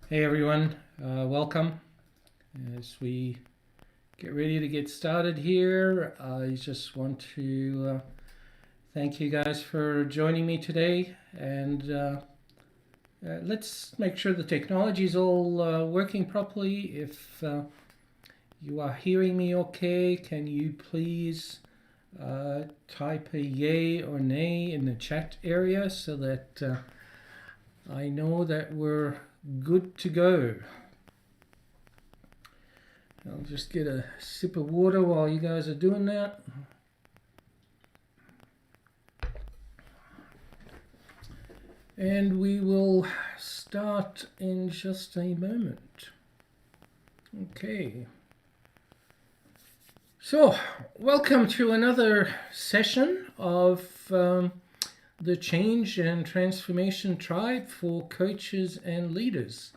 Hey everyone, welcome. As we get ready to get started here, I just want to thank you guys for joining me today, and let's make sure the technology is all working properly. If you are hearing me okay, can you please type a yay or nay in the chat area so that I know that we're good to go. I'll just get a sip of water while you guys are doing that. And we will start in just a moment. Okay. So, welcome to another session of the Change and Transformation Tribe for coaches and leaders.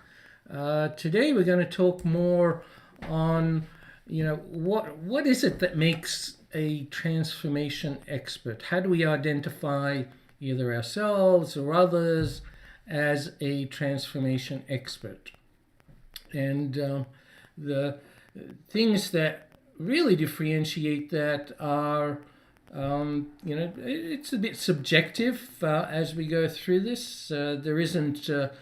Today we're going to talk more on, what is it that makes a transformation expert? How do we identify either ourselves or others as a transformation expert? And the things that really differentiate that are, it's a bit subjective as we go through this. There isn't a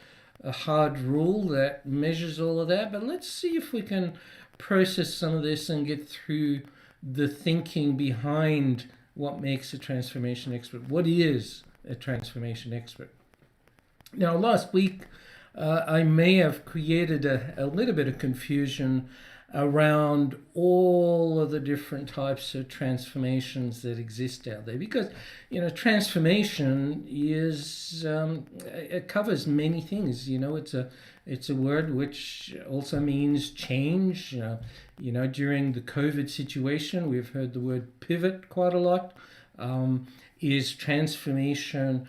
hard rule that measures all of that, but let's see if we can process some of this and get through the thinking behind what makes a transformation expert. What is a transformation expert? Now, last week I may have created a little bit of confusion around all of the different types of transformations that exist out there, because transformation is it covers many things. It's a word which also means change. During the COVID situation, we've heard the word pivot quite a lot. Is transformation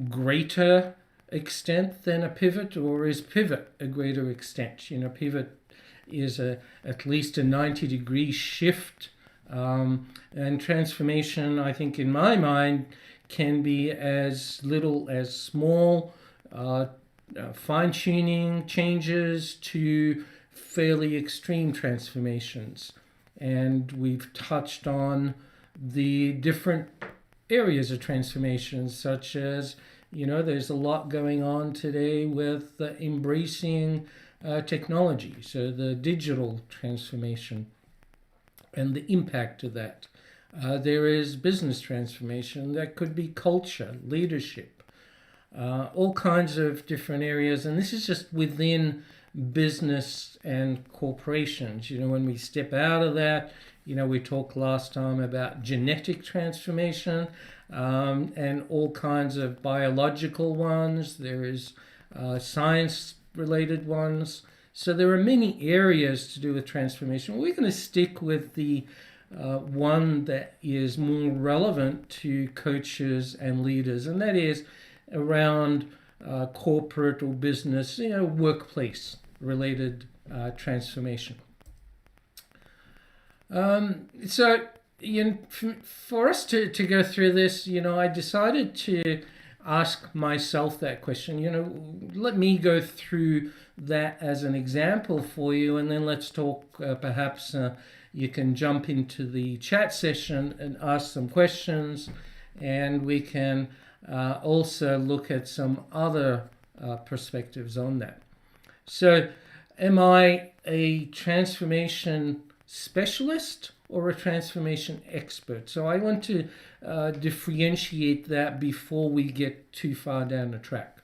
greater extent than a pivot, or is pivot a greater extent? Pivot is at least a 90-degree shift, and transformation, I think, in my mind, can be as little as small fine-tuning changes to fairly extreme transformations. And we've touched on the different areas of transformation, such as there's a lot going on today with embracing technology, so the digital transformation and the impact of that. There is business transformation, that could be culture, leadership, all kinds of different areas, and this is just within business and corporations. When we step out of that, we talked last time about genetic transformation, and all kinds of biological ones. There is science related ones. So there are many areas to do with transformation. We're going to stick with the one that is more relevant to coaches and leaders, and that is around corporate or business, workplace related transformation. So for us to go through this, I decided to ask myself that question. Let me go through that as an example for you, and then let's talk. Perhaps you can jump into the chat session and ask some questions, and we can also look at some other perspectives on that. So, am I a transformation specialist or a transformation expert? So I want to differentiate that before we get too far down the track.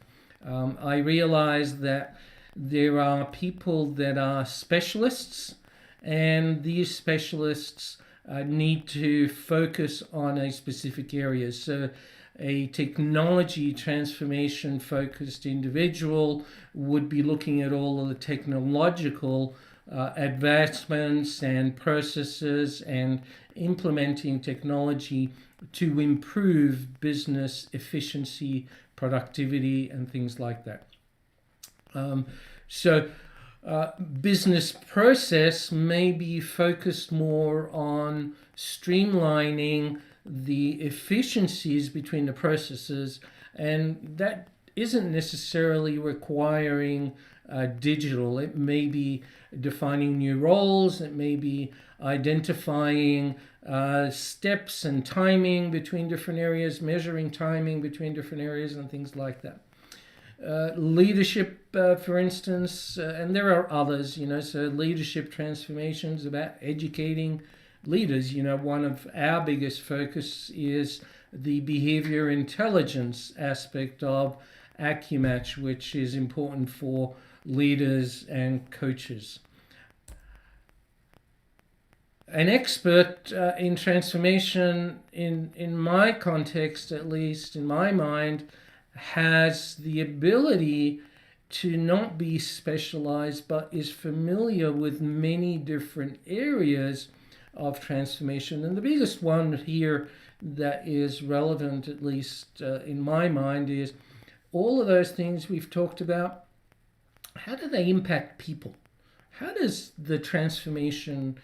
I realize that there are people that are specialists, and these specialists need to focus on a specific area. So a technology transformation focused individual would be looking at all of the technological advancements and processes and implementing technology to improve business efficiency, productivity, and things like that. Business process may be focused more on streamlining the efficiencies between the processes, and that isn't necessarily requiring digital. It may be defining new roles. It may be identifying steps and timing between different areas, measuring timing between different areas, and things like that. Leadership, for instance, and there are others, so leadership transformations about educating leaders. One of our biggest focus is the behavior intelligence aspect of AccuMatch, which is important for leaders and coaches. An expert in transformation, in my context, at least in my mind, has the ability to not be specialized, but is familiar with many different areas of transformation. And the biggest one here that is relevant, at least in my mind, is all of those things we've talked about. How do they impact people? How does the transformation,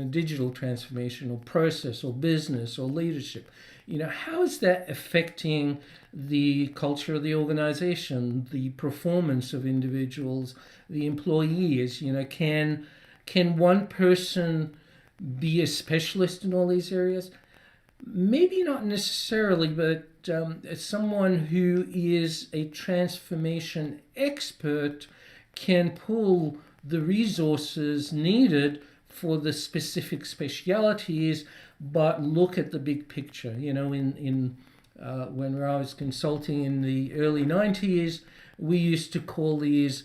digital transformation or process or business or leadership, how is that affecting the culture of the organization, the performance of individuals, the employees? Can one person be a specialist in all these areas? Maybe not necessarily, but someone who is a transformation expert can pull the resources needed for the specific specialities, but look at the big picture. When I was consulting in the early 90s, we used to call these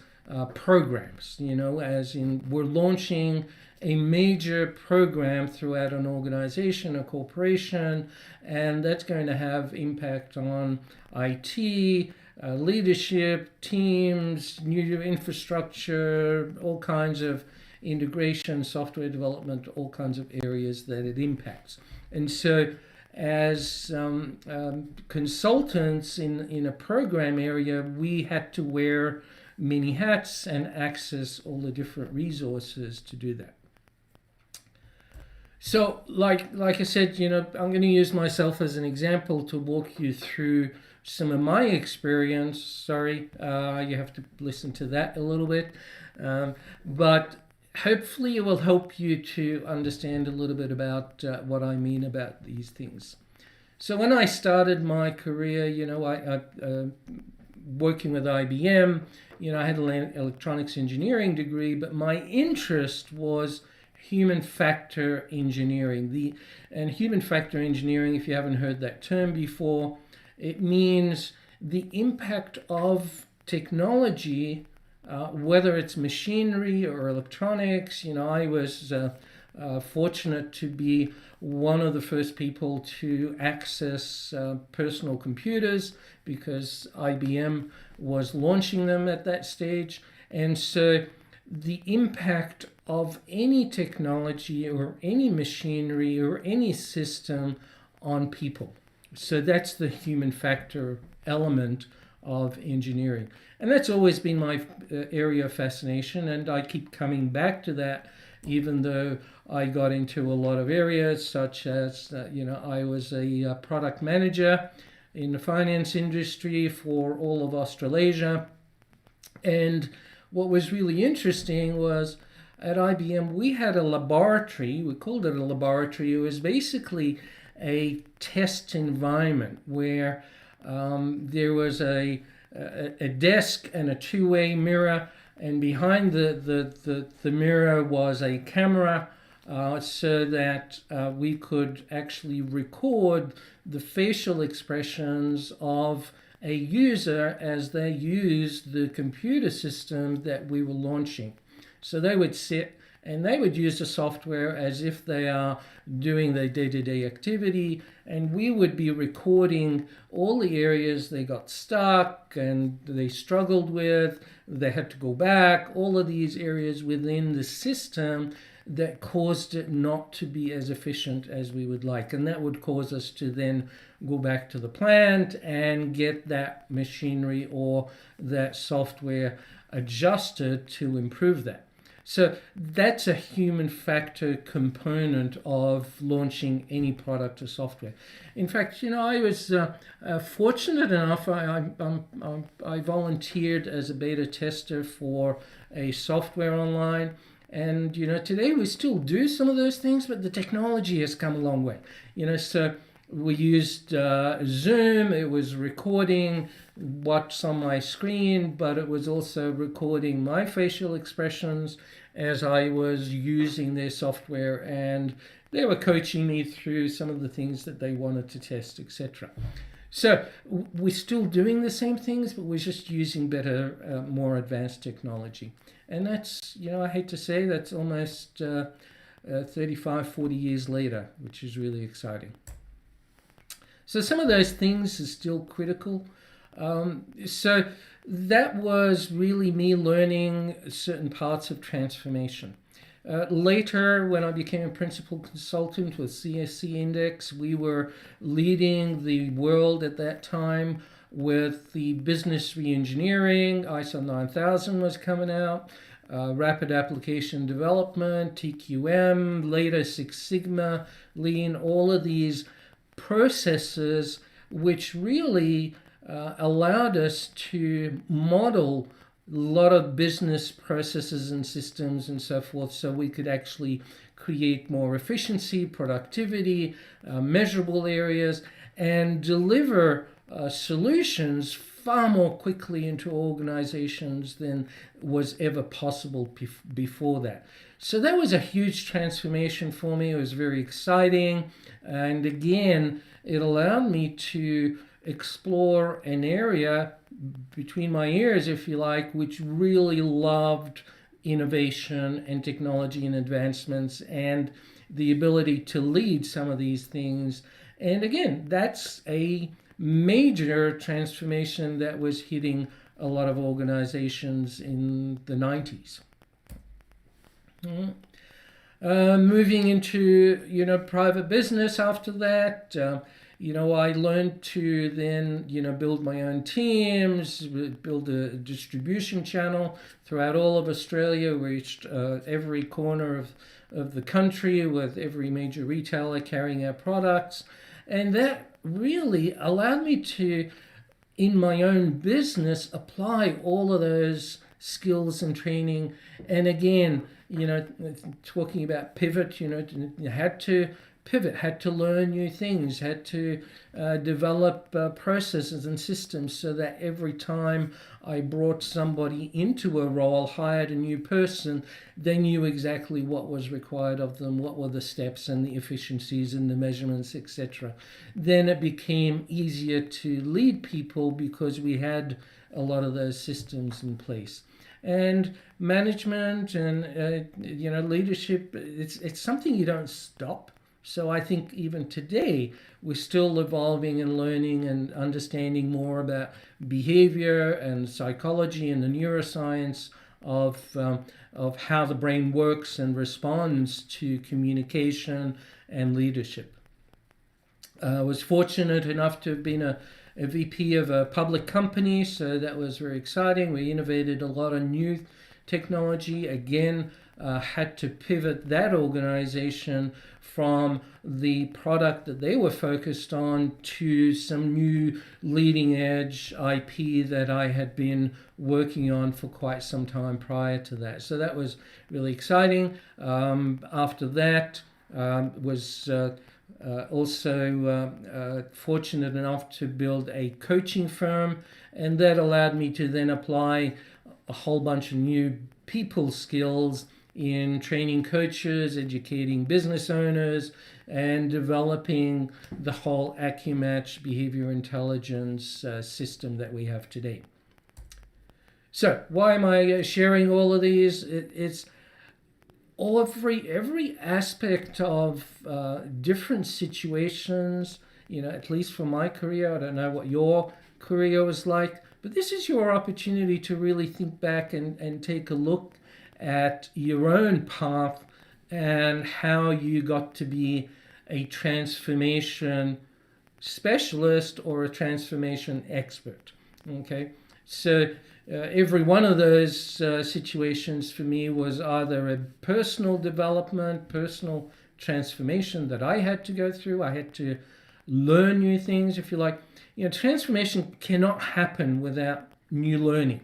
programs, as in we're launching a major program throughout an organization, a corporation, and that's going to have impact on IT, leadership, teams, new infrastructure, all kinds of integration, software development, all kinds of areas that it impacts. And so as consultants in a program area, we had to wear many hats and access all the different resources to do that. So like I said, I'm going to use myself as an example to walk you through some of my experience. Sorry, you have to listen to that a little bit. But hopefully it will help you to understand a little bit about what I mean about these things. So when I started my career, I working with IBM, I had an electronics engineering degree, but my interest was human factor engineering. And human factor engineering, if you haven't heard that term before, it means the impact of technology, whether it's machinery or electronics. I was fortunate to be one of the first people to access personal computers because IBM was launching them at that stage. And so the impact of any technology or any machinery or any system on people. So that's the human factor element of engineering. And that's always been my area of fascination, and I keep coming back to that, even though I got into a lot of areas such as, I was a product manager in the finance industry for all of Australasia. And what was really interesting was at IBM, we had a laboratory. We called it a laboratory. It was basically a test environment where there was a desk and a two-way mirror, and behind the mirror was a camera so that we could actually record the facial expressions of a user as they used the computer system that we were launching. So they would sit and they would use the software as if they are doing their day-to-day activity, and we would be recording all the areas they got stuck and they struggled with, they had to go back, all of these areas within the system that caused it not to be as efficient as we would like. And that would cause us to then go back to the plant and get that machinery or that software adjusted to improve that. So that's a human factor component of launching any product or software. In fact, I was fortunate enough. I volunteered as a beta tester for a software online. And today we still do some of those things, but the technology has come a long way. So we used Zoom. It was recording what's on my screen, but it was also recording my facial expressions as I was using their software, and they were coaching me through some of the things that they wanted to test, etc. So we're still doing the same things, but we're just using better, more advanced technology. And that's, I hate to say, that's almost 35, 40 years later, which is really exciting. So some of those things are still critical. So that was really me learning certain parts of transformation. Later, when I became a principal consultant with CSC Index, we were leading the world at that time with the business reengineering. ISO 9000 was coming out, rapid application development, T.Q.M, later Six Sigma, Lean, all of these processes which really allowed us to model a lot of business processes and systems and so forth, so we could actually create more efficiency, productivity, measurable areas, and deliver solutions far more quickly into organizations than was ever possible before that. So that was a huge transformation for me. It was very exciting, and again, it allowed me to explore an area between my ears, if you like, which really loved innovation and technology and advancements and the ability to lead some of these things. And again, that's a major transformation that was hitting a lot of organizations in the 90s. Moving into, private business after that, I learned to then, build my own teams, build a distribution channel throughout all of Australia, reached every corner of the country with every major retailer carrying our products. And that really allowed me to, in my own business, apply all of those skills and training. And again, talking about pivot, you had to pivot, had to learn new things, had to develop processes and systems so that every time I brought somebody into a role, hired a new person, they knew exactly what was required of them, what were the steps and the efficiencies and the measurements, etc. Then it became easier to lead people because we had a lot of those systems in place. And management and leadership, it's something you don't stop. So I think even today we're still evolving and learning and understanding more about behavior and psychology and the neuroscience of how the brain works and responds to communication and leadership. I was fortunate enough to have been a VP of a public company, so that was very exciting. We innovated a lot of new technology. Again, had to pivot that organization from the product that they were focused on to some new leading edge IP that I had been working on for quite some time prior to that. So that was really exciting. After that, was also fortunate enough to build a coaching firm, and that allowed me to then apply a whole bunch of new people skills in training coaches, educating business owners, and developing the whole AccuMatch behavior intelligence system that we have today. So why am I sharing all of these? It's every aspect of different situations, at least for my career. I don't know what your career was like, but this is your opportunity to really think back and take a look at your own path and how you got to be a transformation specialist or a transformation expert. Okay, so every one of those situations for me was either a personal development, personal transformation that I had to go through. I had to learn new things, if you like. Transformation cannot happen without new learning.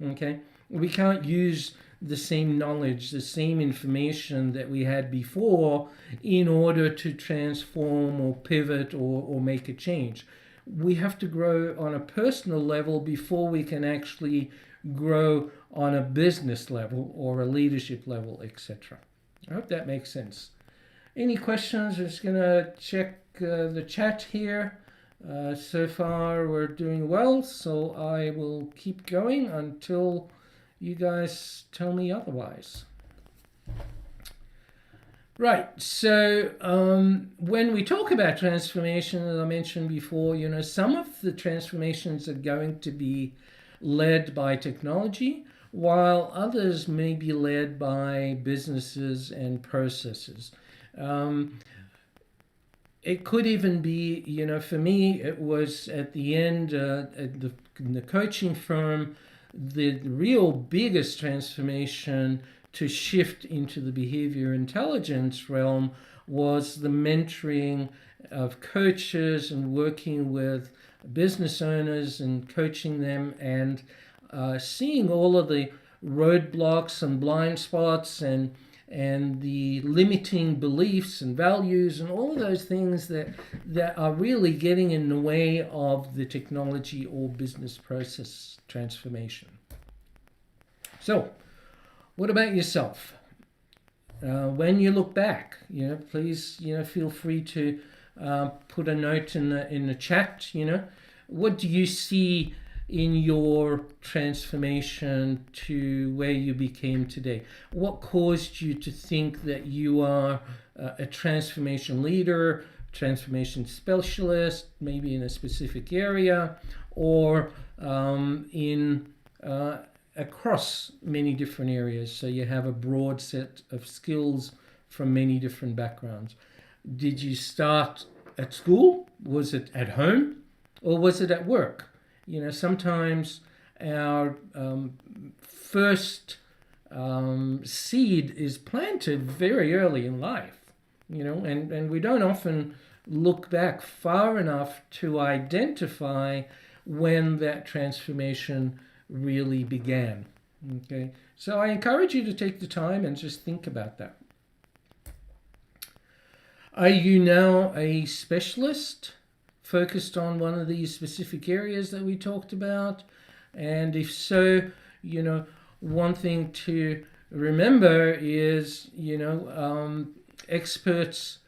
Okay, we can't use the same knowledge, the same information that we had before in order to transform or pivot or make a change. We have to grow on a personal level before we can actually grow on a business level or a leadership level, etc. I hope that makes sense. Any questions? I'm just going to check the chat here. So far we're doing well, so I will keep going until you guys tell me otherwise. Right, so when we talk about transformation, as I mentioned before, some of the transformations are going to be led by technology, while others may be led by businesses and processes. It could even be, for me, it was at the end, in the coaching firm, the real biggest transformation to shift into the behavior intelligence realm was the mentoring of coaches and working with business owners and coaching them and seeing all of the roadblocks and blind spots and the limiting beliefs and values and all of those things that are really getting in the way of the technology or business process transformation. So, what about yourself? When you look back, please, feel free to put a note in the chat. What do you see in your transformation to where you became today? What caused you to think that you are a transformation leader, transformation specialist, maybe in a specific area, or across many different areas, so you have a broad set of skills from many different backgrounds? Did you start at school? Was it at home? Or was it at work? Sometimes our first seed is planted very early in life, and we don't often look back far enough to identify when that transformation really began. Okay, so I encourage you to take the time and just think about that. Are you now a specialist focused on one of these specific areas that we talked about? And if so, one thing to remember is, experts,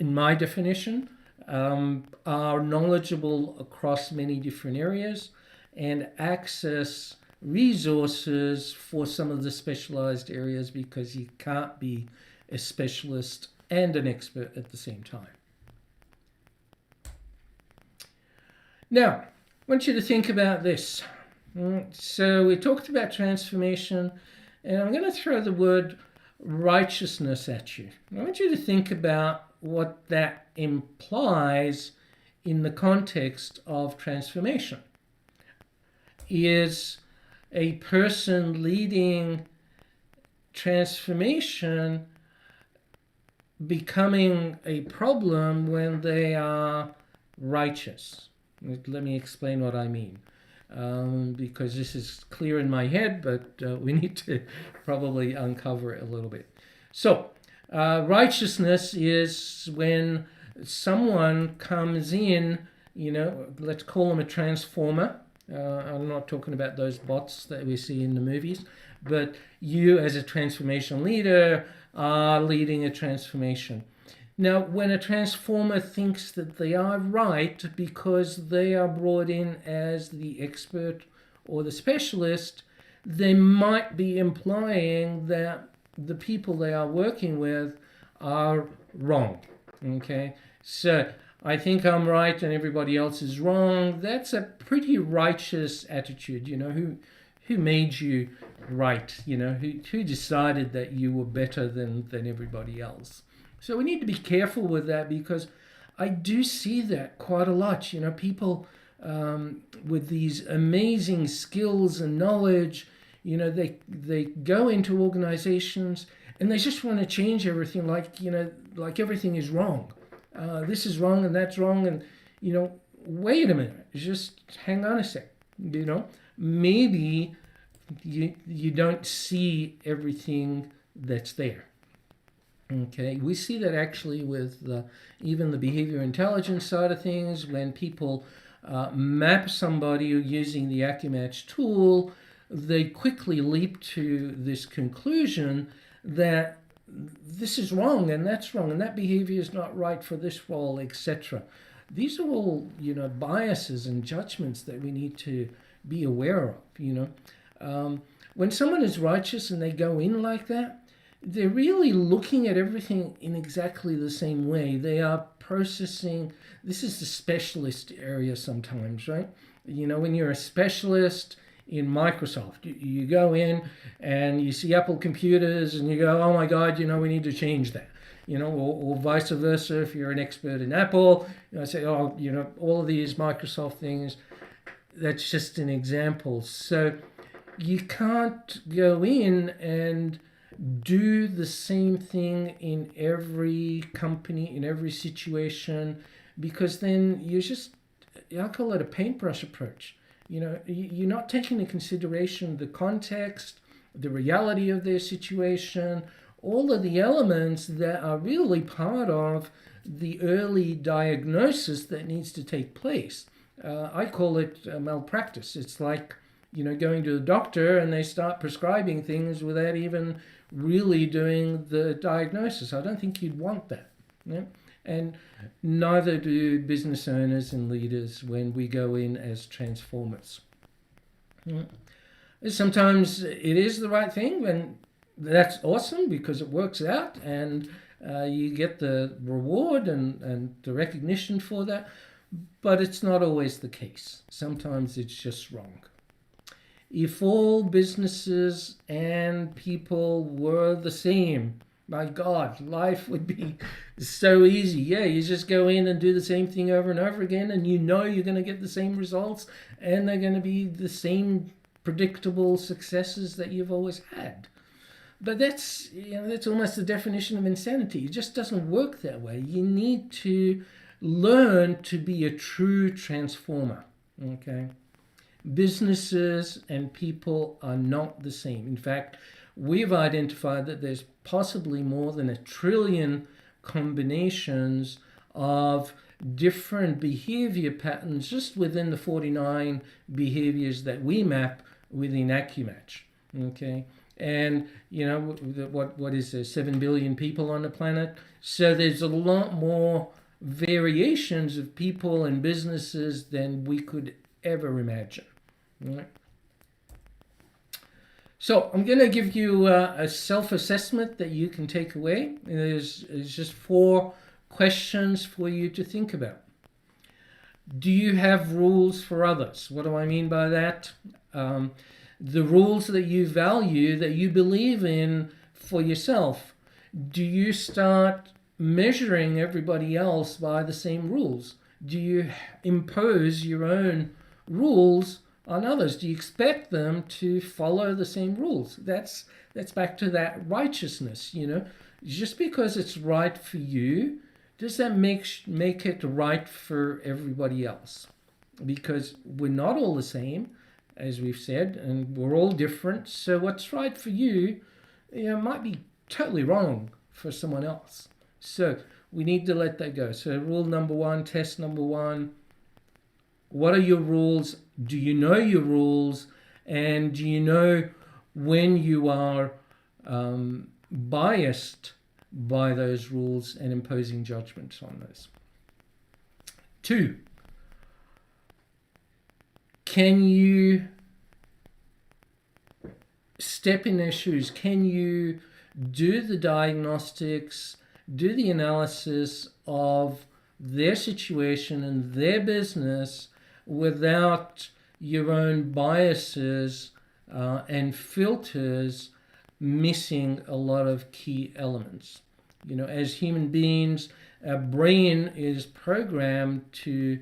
in my definition, are knowledgeable across many different areas and access resources for some of the specialized areas, because you can't be a specialist and an expert at the same time. Now, I want you to think about this. So we talked about transformation, and I'm going to throw the word righteousness at you. I want you to think about what that implies in the context of transformation. Is a person leading transformation becoming a problem when they are righteous? Let me explain what I mean, because this is clear in my head, but we need to probably uncover it a little bit. So, righteousness is when someone comes in, let's call them a transformer. I'm not talking about those bots that we see in the movies, but you as a transformation leader are leading a transformation. Now, when a transformer thinks that they are right because they are brought in as the expert or the specialist, they might be implying that the people they are working with are wrong. Okay, so I think I'm right and everybody else is wrong. That's a pretty righteous attitude. Who made you right? Who decided that you were better than everybody else? So we need to be careful with that, because I do see that quite a lot. People with these amazing skills and knowledge. You know, they go into organizations and they just want to change everything, like, you know, like everything is wrong. This is wrong and that's wrong, and, you know, wait a minute, just hang on a sec. You know, maybe you don't see everything that's there. Okay, we see that actually with even the behavior intelligence side of things. When people map somebody using the AccuMatch tool, they quickly leap to this conclusion that this is wrong and that's wrong and that behavior is not right for this role, etc. These are all, you know, biases and judgments that we need to be aware of. You know, when someone is righteous and they go in like that, they're really looking at everything in exactly the same way. They are processing. This is the specialist area sometimes, right? You know, when you're a specialist in Microsoft, you go in and you see Apple computers and you go, oh my God, you know, we need to change that. You know, or vice versa. If you're an expert in Apple, you know, say, oh, you know, all of these Microsoft things. That's just an example. So you can't go in and do the same thing in every company, in every situation, because then you just, I call it a paintbrush approach. You know, you're not taking into consideration the context, the reality of their situation, all of the elements that are really part of the early diagnosis that needs to take place. I call it malpractice. It's like, you know, going to the doctor and they start prescribing things without even really doing the diagnosis. I don't think you'd want that. You know? And neither do business owners and leaders when we go in as transformers. You know? Sometimes it is the right thing, and that's awesome because it works out and you get the reward and the recognition for that. But it's not always the case. Sometimes it's just wrong. If all businesses and people were the same, my God, life would be so easy. Yeah, you just go in and do the same thing over and over again, and you know you're going to get the same results, and they're going to be the same predictable successes that you've always had. But that's, you know, that's almost the definition of insanity. It just doesn't work that way. You need to learn to be a true transformer. Okay. Businesses and people are not the same. In fact, we've identified that there's possibly more than 1 trillion combinations of different behavior patterns just within the 49 behaviors that we map within AccuMatch. Okay, and you know what is there? 7 billion people on the planet, so there's a lot more variations of people and businesses than we could ever imagine. Right. So I'm going to give you a self-assessment that you can take away. There's just 4 questions for you to think about. Do you have rules for others? What do I mean by that? The rules that you value, that you believe in for yourself. Do you start measuring everybody else by the same rules? Do you impose your own rules on others? Do you expect them to follow the same rules? That's back to that righteousness. You know, just because it's right for you, does that make it right for everybody else? Because we're not all the same, as we've said, and we're all different. So what's right for you, you know, might be totally wrong for someone else. So we need to let that go. So rule number 1, test number 1. What are your rules? Do you know your rules? And do you know when you are biased by those rules and imposing judgments on those? 2, can you step in their shoes? Can you do the diagnostics, do the analysis of their situation and their business without your own biases and filters missing a lot of key elements? You know, as human beings, our brain is programmed to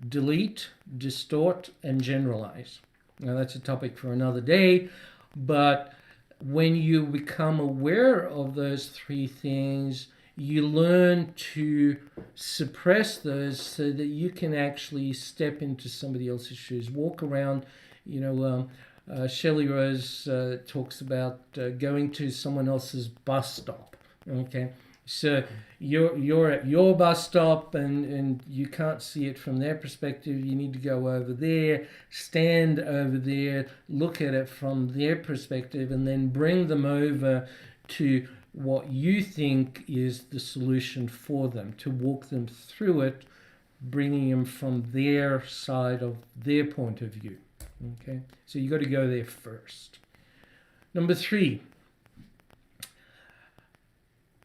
delete, distort, and generalize. Now that's a topic for another day, but when you become aware of those three things, you learn to suppress those so that you can actually step into somebody else's shoes, walk around. Shelley Rose talks about going to someone else's bus stop. Okay, so you're at your bus stop and you can't see it from their perspective. You need to go over there, stand over there, look at it from their perspective, and then bring them over to what you think is the solution for them, to walk them through it, bringing them from their side of their point of view. Okay, so you got to go there first. Number 3,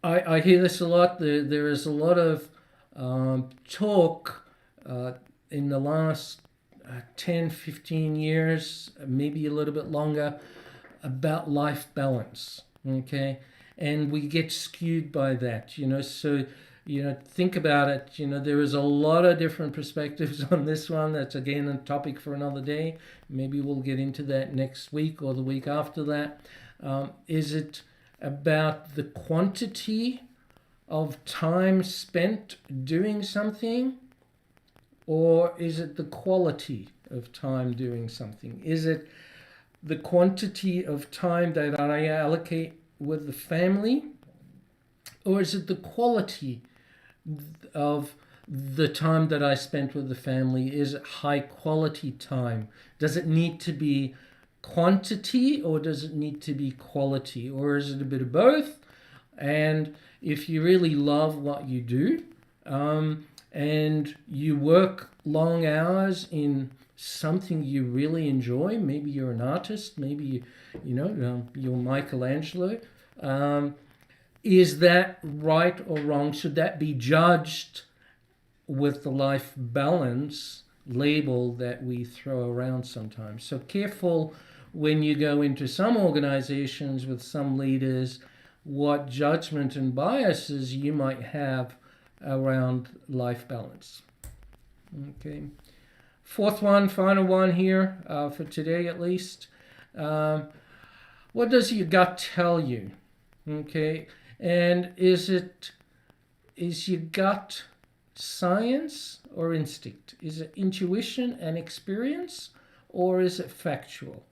I hear this a lot. There is a lot of talk in the last 10, 15 years, maybe a little bit longer, about life balance. Okay, and we get skewed by that, so think about it. There is a lot of different perspectives on this one. That's again a topic for another day. Maybe we'll get into that next week or the week after that. Is it about the quantity of time spent doing something, or is it the quality of time doing something? Is it the quantity of time that I allocate with the family, or is it the quality of the time that I spent with the family? Is it high quality time? Does it need to be quantity, or does it need to be quality, or is it a bit of both? And if you really love what you do, and you work long hours in something you really enjoy, maybe you're an artist, maybe you're Michelangelo, is that right or wrong? Should that be judged with the life balance label that we throw around sometimes? So careful when you go into some organizations with some leaders, what judgment and biases you might have around life balance. Okay. 4th one, final one here for today at least. What does your gut tell you? Okay. And is your gut science or instinct? Is it intuition and experience, or is it factual?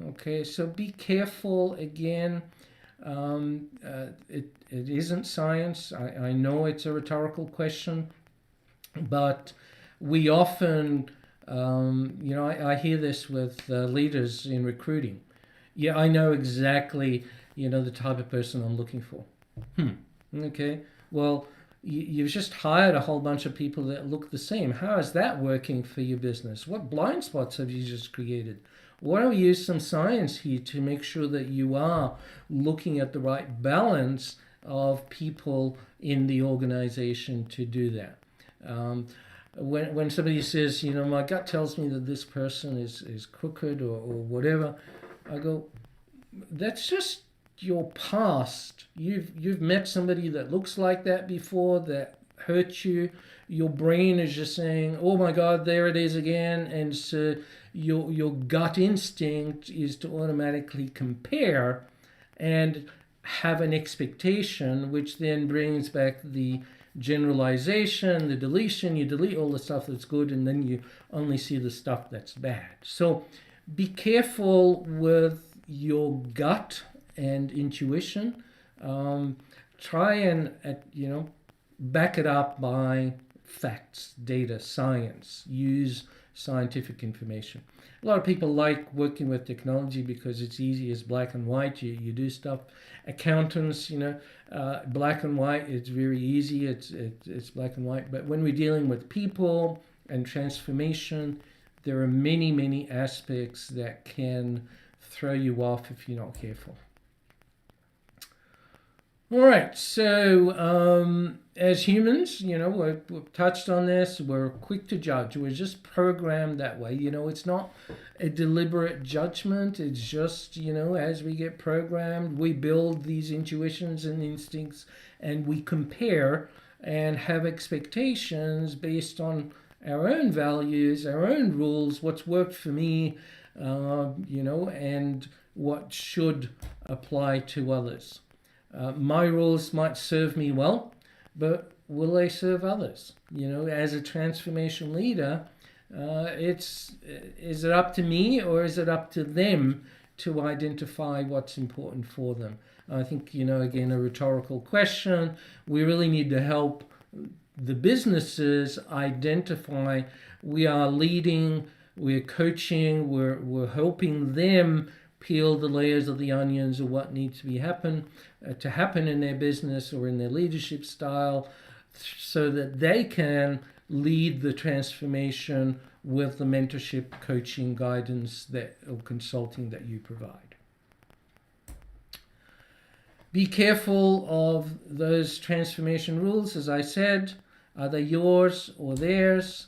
Okay, so be careful again. It isn't science. I know it's a rhetorical question, but we often, I hear this with leaders in recruiting. Yeah, I know exactly, the type of person I'm looking for. Okay, well, you've just hired a whole bunch of people that look the same. How is that working for your business? What blind spots have you just created? Why don't we use some science here to make sure that you are looking at the right balance of people in the organization to do that? When somebody says, my gut tells me that this person is crooked or whatever, I go, that's just your past. You've met somebody that looks like that before, that hurt you. Your brain is just saying, oh my God, there it is again. And so your gut instinct is to automatically compare and have an expectation, which then brings back the generalization, the deletion. You delete all the stuff that's good, and then you only see the stuff that's bad. So be careful with your gut and intuition. Try and back it up by facts, data, science. Use scientific information. A lot of people like working with technology because it's easy, it's black and white. You do stuff. Accountants, black and white. It's very easy. It's black and white. But when we're dealing with people and transformation, there are many aspects that can throw you off if you're not careful. All right, so as humans, we've touched on this. We're quick to judge. We're just programmed that way. It's not a deliberate judgment. It's just, as we get programmed, we build these intuitions and instincts, and we compare and have expectations based on our own values, our own rules, what's worked for me, you know, and what should apply to others. My rules might serve me well, but will they serve others? You know, as a transformation leader, is it up to me or is it up to them to identify what's important for them? I think, you know, again, a rhetorical question. We really need to help the businesses identify. We are leading, we're coaching, we're helping them peel the layers of the onions of what needs to happen in their business or in their leadership style, so that they can lead the transformation with the mentorship, coaching, guidance or consulting that you provide. Be careful of those transformation rules. As I said, are they yours or theirs?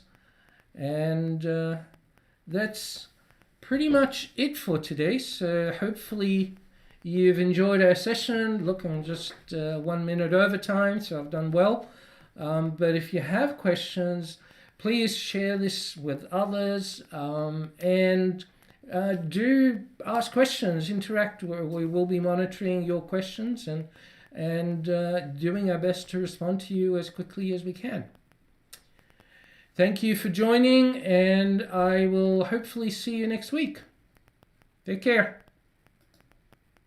And that's pretty much it for today. So hopefully you've enjoyed our session. Look, I'm just 1 minute over time, so I've done well. But if you have questions, please share this with others, and do ask questions, interact. We will be monitoring your questions and doing our best to respond to you as quickly as we can. Thank you for joining, and I will hopefully see you next week. Take care.